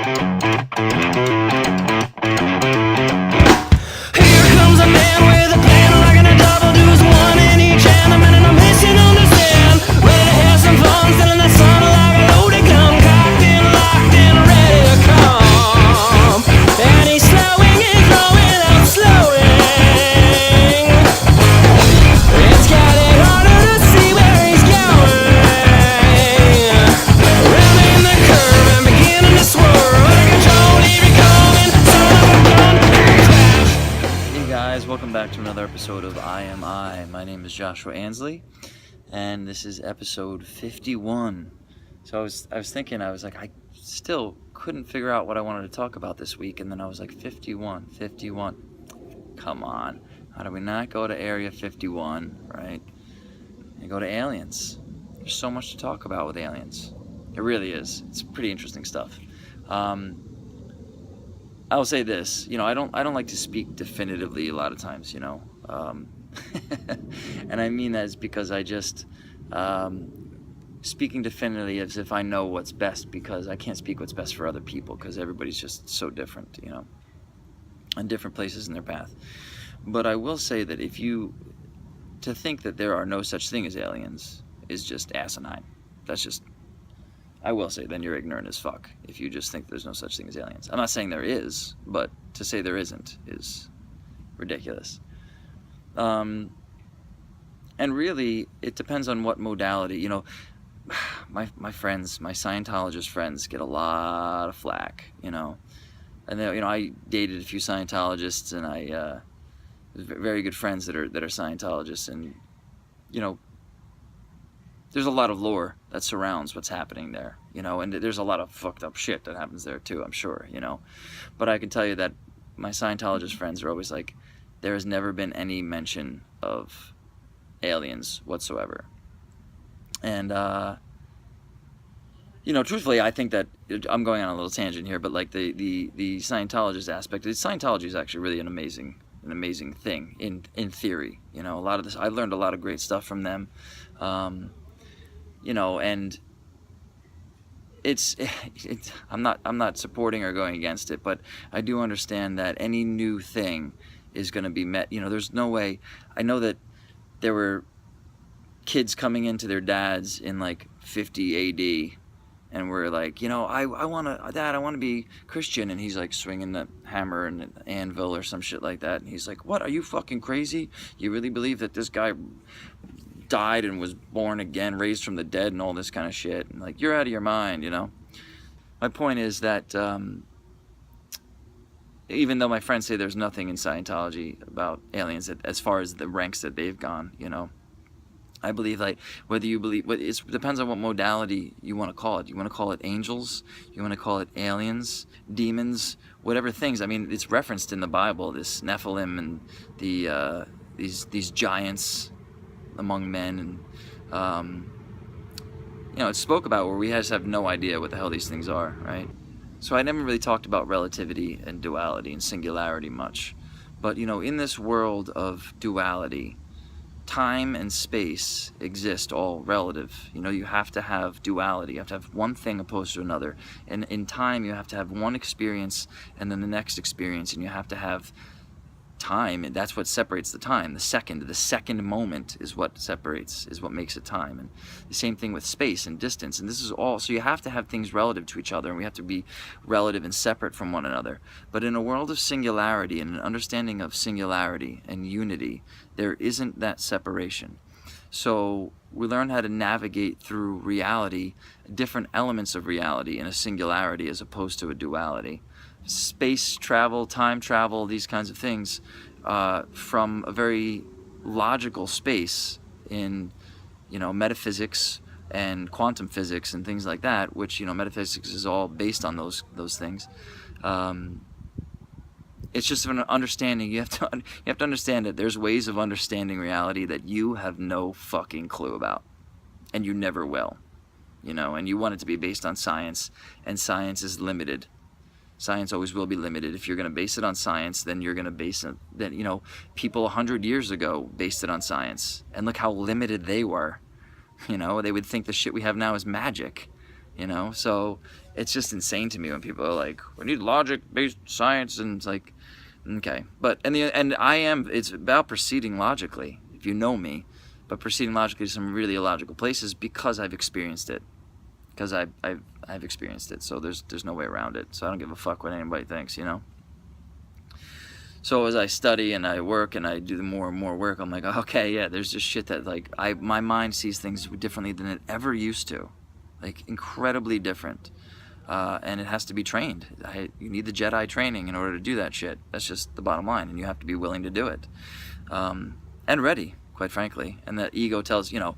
comes a man with a plan, rocking a double deuce, one in each hand. I'm in a mission, understand. Ready to have some fun, selling that sun like a loaded gun, cocked and locked and ready to come. And he's slowing and growing, I'm slowing. It's getting harder to see where he's going. Rounding the curve and beginning to swerve. Out of control, he becoming son of a gun. Hey guys, welcome back to another episode of I Am I. My name is Joshua Ansley, and this is episode 51. So I was thinking, I was like, I still couldn't figure out what I wanted to talk about this week, and then I was like, 51. Come on, how do we not go to Area 51, right? And go to aliens. There's so much to talk about with aliens. It really is. It's pretty interesting stuff. I'll say this, I don't like to speak definitively a lot of times, and I mean that is because I just, speaking definitively as if I know what's best, because I can't speak what's best for other people, because everybody's just so different, and different places in their path. But I will say that to think that there are no such thing as aliens is just asinine. I will say, then you're ignorant as fuck if you just think there's no such thing as aliens. I'm not saying there is, but to say there isn't is ridiculous. And really, it depends on what modality. My friends, my Scientologist friends get a lot of flack, and they, I dated a few Scientologists, and I very good friends that are Scientologists, and there's a lot of lore that surrounds what's happening there, and there's a lot of fucked up shit that happens there too, I'm sure, but I can tell you that my Scientologist friends are always like, there has never been any mention of aliens whatsoever. And truthfully, I think that I'm going on a little tangent here, but like the Scientologist aspect, Scientology is actually really an amazing thing in theory. A lot of this, I learned a lot of great stuff from them. And it's I'm not supporting or going against it, but I do understand that any new thing is going to be met. There's no way. I know that there were kids coming into their dads in like 50 AD, and we're like, I want to be Christian, and he's like swinging the hammer and an anvil or some shit like that, and he's like, what, are you fucking crazy? You really believe that this guy died and was born again, raised from the dead, and all this kind of shit? And like, you're out of your mind, My point is that even though my friends say there's nothing in Scientology about aliens as far as the ranks that they've gone, I believe, like, whether you believe, it depends on what modality you want to call it. You want to call it angels, you want to call it aliens, demons, whatever things. I mean, it's referenced in the Bible, this Nephilim and these giants among men, and it spoke about where we just have no idea what the hell these things are, right? So I never really talked about relativity and duality and singularity much, but in this world of duality, time and space exist all relative. You have to have duality. You have to have one thing opposed to another. And in time, you have to have one experience and then the next experience, and you have to have time, and that's what separates the time. The second moment is what makes it time. And the same thing with space and distance, and this is all, so you have to have things relative to each other, and we have to be relative and separate from one another. But in a world of singularity and an understanding of singularity and unity, there isn't that separation. So we learn how to navigate through reality, different elements of reality in a singularity as opposed to a duality. Space travel, time travel, these kinds of things, from a very logical space in, metaphysics and quantum physics and things like that, which, metaphysics is all based on those things. It's just an understanding. You have to understand that there's ways of understanding reality that you have no fucking clue about, and you never will, and you want it to be based on science, and science is limited. Science always will be limited. If you're going to base it on science, then you're going to base it, people 100 years ago based it on science, and look how limited they were. They would think the shit we have now is magic, so it's just insane to me when people are like, we need logic-based science, and it's like, okay. But it's about proceeding logically, if you know me, but proceeding logically to some really illogical places because I've experienced it. Because I've experienced it, so there's no way around it. So I don't give a fuck what anybody thinks, you know. So as I study and I work and I do more and more work, I'm like, okay, yeah, there's just shit that like my mind sees things differently than it ever used to, like incredibly different, and it has to be trained. You need the Jedi training in order to do that shit. That's just the bottom line, and you have to be willing to do it, and ready, quite frankly. And that ego tells, you know,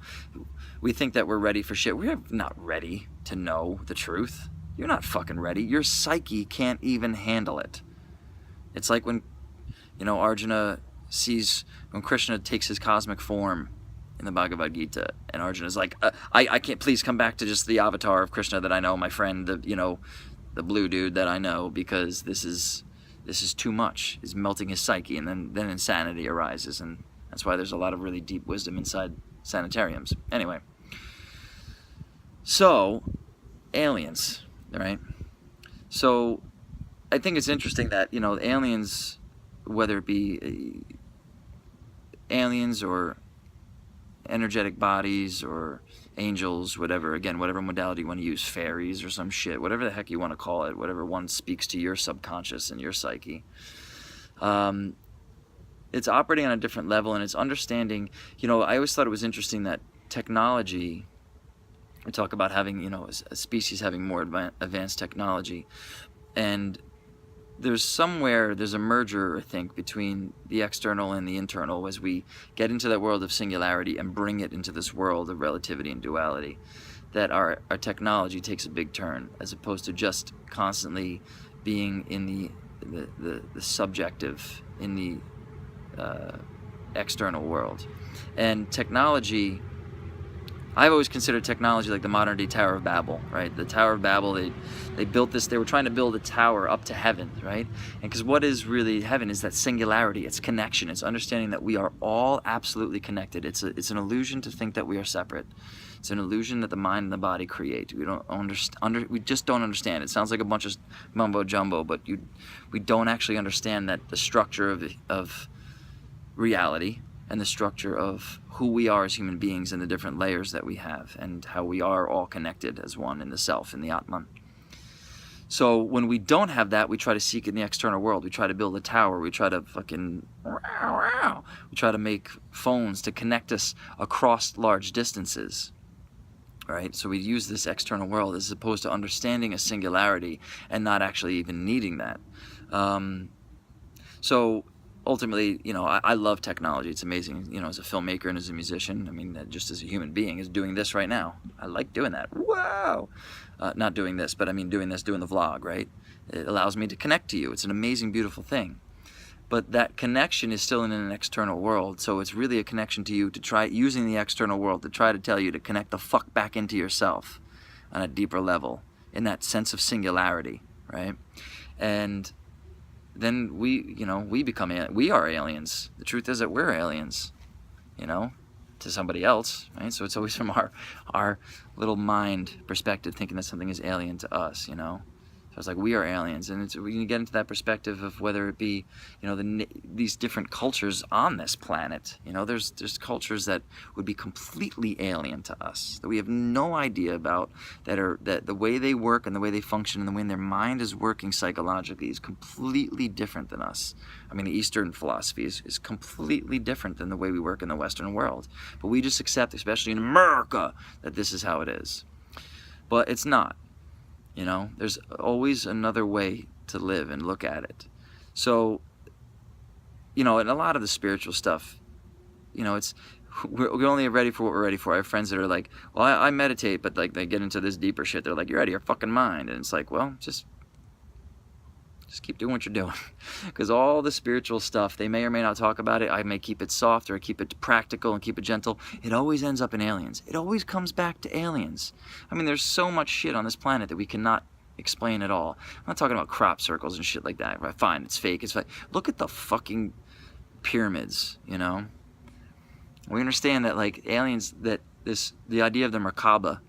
we think that we're ready for shit. We're not ready to know the truth. You're not fucking ready. Your psyche can't even handle it. It's like when, you know, Arjuna sees, when Krishna takes his cosmic form in the Bhagavad Gita, and Arjuna's like, I can't, please come back to just the avatar of Krishna that I know, my friend, the blue dude that I know, because this is too much. Is melting his psyche, and then insanity arises, and that's why there's a lot of really deep wisdom inside sanitariums. Anyway, so aliens, right? So I think it's interesting that, you know, aliens, whether it be aliens or energetic bodies or angels, whatever, again, whatever modality you want to use, fairies or some shit, whatever the heck you want to call it, whatever one speaks to your subconscious and your psyche, it's operating on a different level, and it's understanding, you know, I always thought it was interesting that technology, we talk about having, you know, a species having more advanced technology, and there's a merger, I think, between the external and the internal as we get into that world of singularity and bring it into this world of relativity and duality, that our technology takes a big turn, as opposed to just constantly being in the subjective, in the external world. And technology, I've always considered technology like the modern day Tower of Babel, right? The Tower of Babel, they built this, they were trying to build a tower up to heaven, right? And because what is really heaven is that singularity, it's connection, it's understanding that we are all absolutely connected. It's an illusion to think that we are separate. It's an illusion that the mind and the body create. We don't we just don't understand. It sounds like a bunch of mumbo jumbo, but we don't actually understand that the structure of reality and the structure of who we are as human beings and the different layers that we have, and how we are all connected as one in the self, in the Atman. So when we don't have that, we try to seek in the external world. We try to build a tower. We try to we try to make phones to connect us across large distances, right? So we use this external world as opposed to understanding a singularity and not actually even needing that. So ultimately, you know, I love technology. It's amazing, you know, as a filmmaker and as a musician. I mean, just as a human being, is doing this right now. I like doing that. Wow! Not doing this, but I mean doing the vlog, right? It allows me to connect to you. It's an amazing, beautiful thing. But that connection is still in an external world, so it's really a connection to you to try using the external world to try to tell you to connect the fuck back into yourself on a deeper level, in that sense of singularity, right? And then we are aliens. The truth is that we're aliens, you know, to somebody else, right? So it's always from our little mind perspective, thinking that something is alien to us, you know. So it's like we are aliens, and we can get into that perspective of whether it be, you know, these different cultures on this planet. You know, there's cultures that would be completely alien to us, that we have no idea about, that the way they work and the way they function and the way their mind is working psychologically is completely different than us. I mean, the Eastern philosophy is completely different than the way we work in the Western world. But we just accept, especially in America, that this is how it is. But it's not. You know, there's always another way to live and look at it. So, you know, and a lot of the spiritual stuff, you know, we're only ready for what we're ready for. I have friends that are like, well, I meditate, but like they get into this deeper shit. They're like, you're out of your fucking mind. And it's like, well, just keep doing what you're doing. Because all the spiritual stuff, they may or may not talk about it. I may keep it soft, or I keep it practical and keep it gentle. It always ends up in aliens. It always comes back to aliens. I mean, there's so much shit on this planet that we cannot explain at all. I'm not talking about crop circles and shit like that. Right? Fine, it's fake. It's fake. Look at the fucking pyramids, you know? We understand that, like, aliens, that the idea of the Merkaba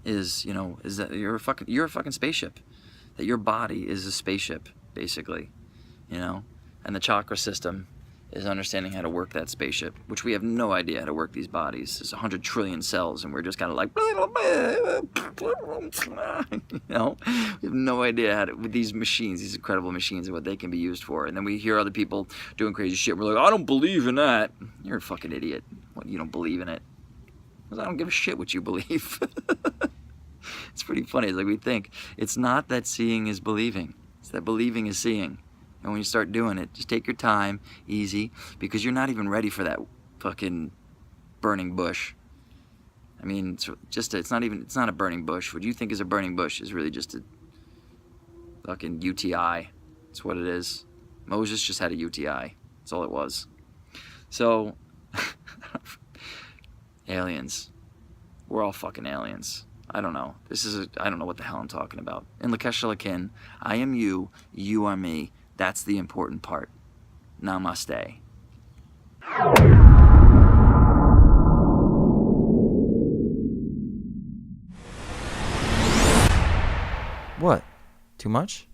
is, you know, is that you're a fucking spaceship. That your body is a spaceship, basically, you know? And the chakra system is understanding how to work that spaceship, which we have no idea how to work these bodies. There's 100 trillion cells, and we're just kind of like, you know? We have no idea how to, with these machines, these incredible machines, and what they can be used for. And then we hear other people doing crazy shit. We're like, I don't believe in that. You're a fucking idiot. What, you don't believe in it? Because I don't give a shit what you believe. It's pretty funny. It's like we think. It's not that seeing is believing. It's that believing is seeing. And when you start doing it, just take your time, easy, because you're not even ready for that fucking burning bush. I mean, it's not a burning bush. What you think is a burning bush is really just a fucking UTI. That's what it is. Moses just had a UTI. That's all it was. So, aliens. We're all fucking aliens. I don't know. I don't know what the hell I'm talking about. In Lakesh Lakin, I am you, you are me. That's the important part. Namaste. What? Too much?